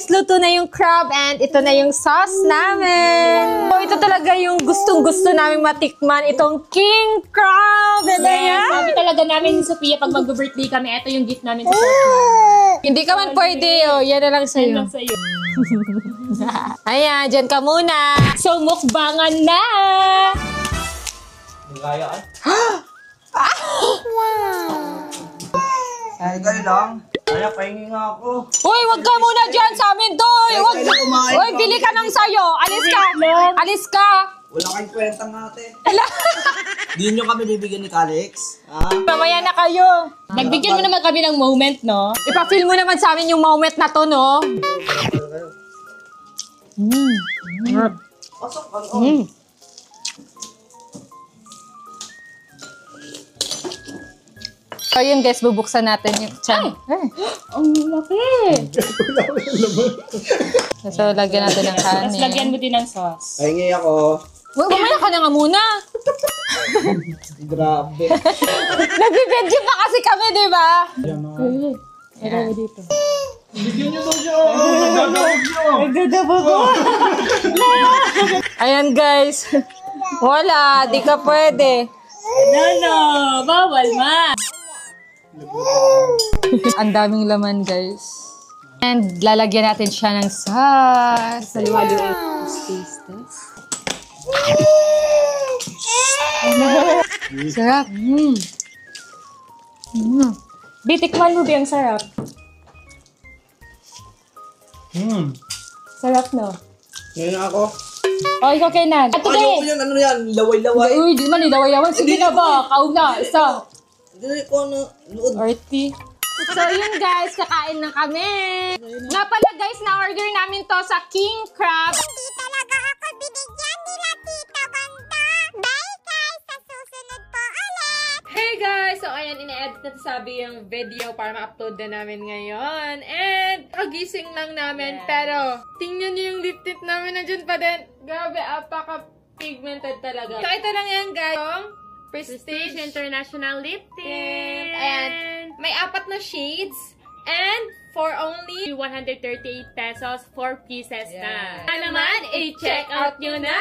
guys, luto na yung crab and ito na yung sauce namin. So, ito talaga yung gustong-gusto namin matikman. Itong king crab. Yes, sabi talaga namin ni Sophia pag mag-birthday kami, ito yung gift namin sa church. Hindi ka man pwede, oh. Yan na lang sa'yo. Yan lang sa'yo. Ayan, dyan ka muna. So, mukbangan na! Nilayaan. Ay, kayo lang. Ay, pahingi nga ako. Uy, wag ka muna dyan sa amin, Doy! Uy, bili ka ng sayo. Alis ka. Alis ka. Wala kayong kwentang ate. Di nyo kami bibigyan ni Calix. Mamaya na kayo. Nagbigyan mo naman kami ng moment, no? Ipa-feel mo naman sa amin yung moment na to, no? Pasok ka. So yun guys, bubuksan natin yung tiyan. Ang laki! So lagyan natin ng kanin. Tapos lagyan mo din ng sauce. Pahingi ako. Uy, mamaya ka na nga muna. Grabe. Nagbibidyo pa kasi kami, di ba? Ito mo dito. Bigyan nyo daw siya. Ayan guys. Wala, di ka pwede. No, bawal ma. Ang daming laman guys. And lalagyan natin siya ng sauce. Saliwali yung space test. Sarap. Bitikman mo ba yung sarap? Sarap, no? Ngayon ako. Oh, ikaw kay Nan. Ate, Ayaw ko yan. Ano yan? Laway-laway. uy, di man, ilaway-laway. Sige na ba? Kaun na, isa. Hindi ko ano. Luod. Arty. So yun guys, kakain na kami. Nga pala guys, na-order namin to sa King Crab. Hindi talaga ako binigyan nila Tita Banda. Bye guys! Sa susunod po ulit! Hey guys! So ayan, ina-edit na sabi yung video para ma-upload na namin ngayon. And kagising lang namin. Pero tingnan nyo yung lip tint namin na dyan pa din. Grabe, apaka-pigmented talaga. So ito lang yan guys. Prestige International Lip Tint. And may 4 na shades. And for only 138 pesos, 4 pieces na. Naman, i-check out nyo na!